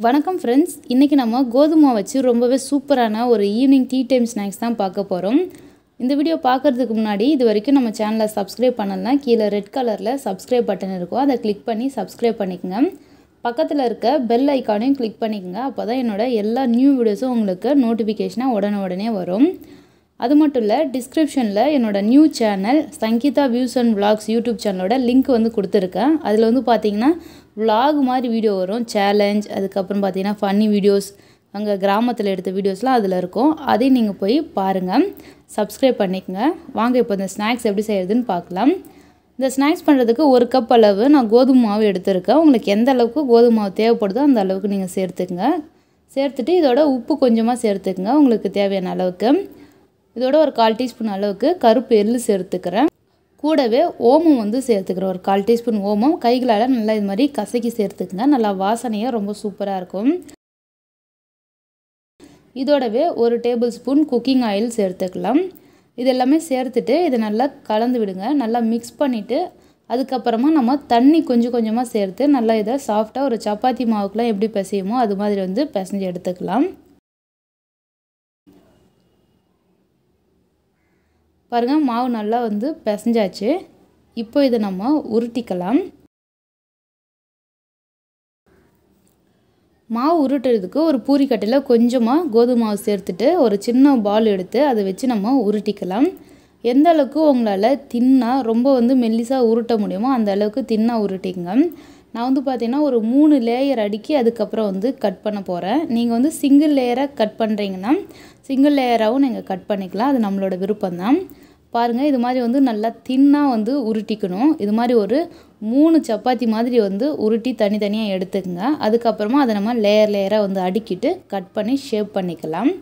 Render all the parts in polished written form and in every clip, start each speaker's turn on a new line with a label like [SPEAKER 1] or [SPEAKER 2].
[SPEAKER 1] வணக்கம் ஃப்ரெண்ட்ஸ், இன்றைக்கி நம்ம கோதுமை வச்சு ரொம்பவே சூப்பரான ஒரு ஈவினிங் டீ டைம் ஸ்நாக்ஸ் தான் பார்க்க போகிறோம். இந்த வீடியோ பார்க்குறதுக்கு முன்னாடி இது வரைக்கும் நம்ம சேனலை சப்ஸ்கிரைப் பண்ணலாம். கீழே ரெட் கலரில் சப்ஸ்கிரைப் பட்டன் இருக்கும், அதை கிளிக் பண்ணி சப்ஸ்கிரைப் பண்ணிக்கோங்க. பக்கத்தில் இருக்க பெல் ஐக்கானையும் கிளிக் பண்ணிக்கோங்க. அப்போ தான் என்னோடய எல்லா நியூ வீடியோஸும் உங்களுக்கு நோட்டிஃபிகேஷனாக உடனே வரும். அது மட்டும் இல்லை, டிஸ்கிரிப்ஷனில் என்னோடய new channel Sangeetha views and vlogs YouTube சேனலோட லிங்க் வந்து கொடுத்துருக்கேன். அதில் வந்து பார்த்திங்கன்னா விளாக் மாதிரி வீடியோ வரும், சேலஞ்ச், அதுக்கப்புறம் பார்த்திங்கன்னா ஃபன்னி வீடியோஸ், அங்கே கிராமத்தில் எடுத்த வீடியோஸ்லாம் அதில் இருக்கும். அதையும் நீங்கள் போய் பாருங்கள், சப்ஸ்கிரைப் பண்ணிக்கோங்க. வாங்க இப்போ இந்த ஸ்நாக்ஸ் எப்படி செய்கிறதுன்னு பார்க்கலாம். இந்த ஸ்நாக்ஸ் பண்ணுறதுக்கு 1 கப் அளவு நான் கோதுமை மாவு எடுத்துருக்கேன். உங்களுக்கு எந்த அளவுக்கு கோதுமை மாவு தேவைப்படுதோ அந்த அளவுக்கு நீங்கள் சேர்த்துக்குங்க. சேர்த்துட்டு இதோட உப்பு கொஞ்சமாக சேர்த்துக்குங்க உங்களுக்கு தேவையான அளவுக்கு. இதோட ஒரு 1/4 டீஸ்பூன் அளவுக்கு கருப்பு எள்ளு சேர்த்துக்கிறேன். கூடவே ஓமம் வந்து சேர்த்துக்கிறேன், ஒரு 1/4 டீஸ்பூன் ஓமம். கைகளால் நல்லா இது மாதிரி கசக்கி சேர்த்துக்குங்க, நல்லா வாசனையாக ரொம்ப சூப்பராக இருக்கும். இதோடவே 1 டேபிள் ஸ்பூன் குக்கிங் ஆயில் சேர்த்துக்கலாம். இது எல்லாமே சேர்த்துட்டு இதை நல்லா கலந்து விடுங்க. நல்லா மிக்ஸ் பண்ணிவிட்டு அதுக்கப்புறமா நம்ம தண்ணி கொஞ்சம் கொஞ்சமாக சேர்த்து நல்லா இதை சாஃப்டாக ஒரு சப்பாத்தி மாவுக்குலாம் எப்படி பிசையுமோ அது மாதிரி வந்து பிசைஞ்சு எடுத்துக்கலாம். பாருங்கள், மாவு நல்லா வந்து பிசைஞ்சாச்சு. இப்போ இதை நம்ம உருட்டிக்கலாம். மாவு உருட்டுறதுக்கு ஒரு பூரிக்கட்டையில் கொஞ்சமாக கோதுமை மாவு சேர்த்துட்டு ஒரு சின்ன பால் எடுத்து அதை வச்சு நம்ம உருட்டிக்கலாம். எந்த அளவுக்கு உங்களால் தின்னாக ரொம்ப வந்து மெல்லிசாக உருட்ட முடியுமோ அந்த அளவுக்கு தின்னாக உருட்டிங்க. நான் வந்து பார்த்திங்கன்னா ஒரு 3 லேயர் அடுக்கி அதுக்கப்புறம் வந்து கட் பண்ண போகிறேன். நீங்கள் வந்து சிங்கிள் லேயராக கட் பண்ணுறீங்கன்னா சிங்கிள் லேயராகவும் நீங்கள் கட் பண்ணிக்கலாம், அது நம்மளோட விருப்பம்தான். பாருங்கள், இது மாதிரி வந்து நல்லா தின்னாக வந்து உருட்டிக்கணும். இது மாதிரி ஒரு 3 சப்பாத்தி மாதிரி வந்து உருட்டி தனித்தனியாக எடுத்துக்கங்க. அதுக்கப்புறமா அதை நம்ம லேயர் லேயராக வந்து அடுக்கிட்டு கட் பண்ணி ஷேப் பண்ணிக்கலாம்.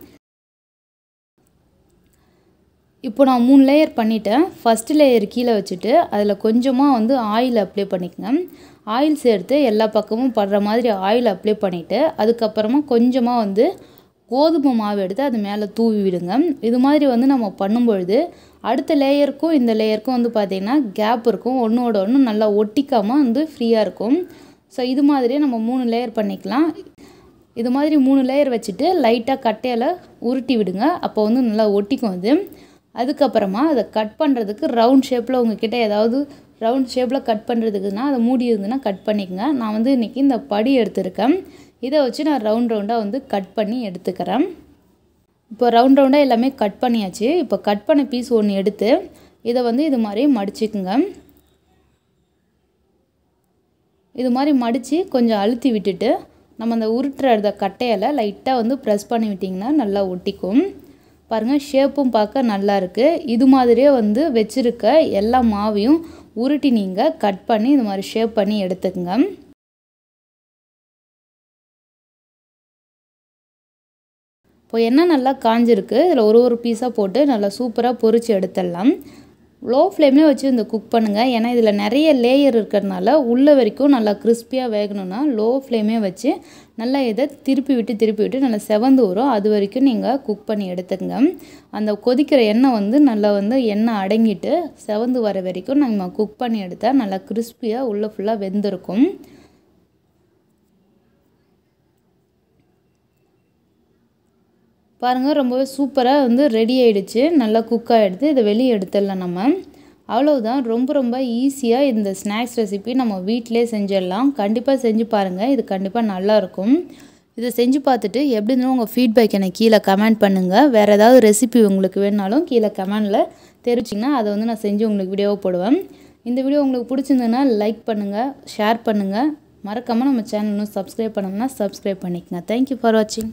[SPEAKER 1] இப்போ நான் 3 லேயர் பண்ணிவிட்டேன். ஃபஸ்ட்டு லேயர் கீழே வச்சுட்டு அதில் கொஞ்சமாக வந்து ஆயில் அப்ளை பண்ணிக்கங்க. ஆயில் சேர்த்து எல்லா பக்கமும் படுற மாதிரி ஆயில் அப்ளை பண்ணிவிட்டு அதுக்கப்புறமா கொஞ்சமாக வந்து கோதுமை மாவு எடுத்து அது மேலே தூவி விடுங்க. இது மாதிரி வந்து நம்ம பண்ணும்பொழுது அடுத்த லேயருக்கும் இந்த லேயருக்கும் வந்து பார்த்திங்கன்னா கேப் இருக்கும், ஒன்றோட ஒன்று நல்லா ஒட்டிக்காமல் வந்து ஃப்ரீயாக இருக்கும். ஸோ இது மாதிரியே நம்ம 3 லேயர் பண்ணிக்கலாம். இது மாதிரி 3 லேயர் வச்சுட்டு லைட்டாக கட்டையில் உருட்டி விடுங்க, அப்போ வந்து நல்லா ஒட்டிக்கும் அது. அதுக்கப்புறமா அதை கட் பண்ணுறதுக்கு ரவுண்ட் ஷேப்பில் உங்ககிட்ட ஏதாவது ரவுண்ட் ஷேப்பில் கட் பண்ணுறதுக்குன்னா அதை மூடி இருந்துன்னா கட் பண்ணிக்கங்க. நான் வந்து இன்றைக்கி இந்த படி எடுத்துருக்கேன், இதை வச்சு நான் ரவுண்டாக வந்து கட் பண்ணி எடுத்துக்கிறேன். இப்போ ரவுண்டாக எல்லாமே கட் பண்ணியாச்சு. இப்போ கட் பண்ண பீஸ் ஒன்று எடுத்து இதை வந்து இது மாதிரி மடிச்சுக்குங்க. இது மாதிரி மடித்து கொஞ்சம் அழுத்தி விட்டுட்டு நம்ம அந்த உருட்டுற கட்டையில் லைட்டாக வந்து ப்ரெஸ் பண்ணி விட்டிங்கன்னா நல்லா ஒட்டிக்கும். பாருங்கள், ஷேப்பும் பார்க்க நல்லா இருக்குது. இது மாதிரியே வந்து வச்சுருக்க எல்லா மாவையும் உருட்டி நீங்கள் கட் பண்ணி இது மாதிரி ஷேப் பண்ணி எடுத்துக்கங்க. இப்போ எண்ணெய் நல்லா காஞ்சிருக்கு, இதில் ஒரு பீஸாக போட்டு நல்லா சூப்பராக பொரித்து எடுத்துடலாம். லோ ஃப்ளேம்லேயே வச்சு இந்த குக் பண்ணுங்கள், ஏன்னா இதில் நிறைய லேயர் இருக்கிறதுனால உள்ள வரைக்கும் நல்லா கிறிஸ்பியாக வேகணும்னா லோ ஃப்ளேமே வச்சு நல்லா இதை திருப்பி விட்டு நல்லா செவந்து வரும், அது வரைக்கும் நீங்கள் குக் பண்ணி எடுத்துக்கங்க. அந்த கொதிக்கிற எண்ணெய் வந்து நல்லா வந்து எண்ணெய் அடங்கிட்டு செவந்து வர வரைக்கும் நம்ம குக் பண்ணி எடுத்தால் நல்லா கிறிஸ்பியாக உள்ளே ஃபுல்லாக வெந்திருக்கும். பாருங்கள், ரொம்பவே சூப்பராக வந்து ரெடி ஆகிடுச்சு, நல்லா குக் ஆகிடுது. இதை வெளியே எடுத்துடலாம் நம்ம. அவ்வளோதான், ரொம்ப ஈஸியாக இந்த ஸ்நாக்ஸ் ரெசிபி நம்ம வீட்டிலே செஞ்சிடலாம். கண்டிப்பாக செஞ்சு பாருங்கள், இது கண்டிப்பாக நல்லாயிருக்கும். இதை செஞ்சு பார்த்துட்டு எப்படி இருந்தாலும் உங்கள் ஃபீட்பேக் எனக்கு கீழே கமெண்ட் பண்ணுங்கள். வேறு ஏதாவது ரெசிபி உங்களுக்கு வேணாலும் கீழே கமெண்டில் தெரிவிச்சிங்கன்னா அதை வந்து நான் செஞ்சு உங்களுக்கு வீடியோவை போடுவேன். இந்த வீடியோ உங்களுக்கு பிடிச்சிருந்ததுன்னா லைக் பண்ணுங்கள், ஷேர் பண்ணுங்கள். மறக்காமல் நம்ம சேனல் இன்னும் சப்ஸ்கிரைப் பண்ணோம்னா சப்ஸ்கிரைப் பண்ணிக்கங்க. தேங்க்யூ ஃபார் வாட்சிங்.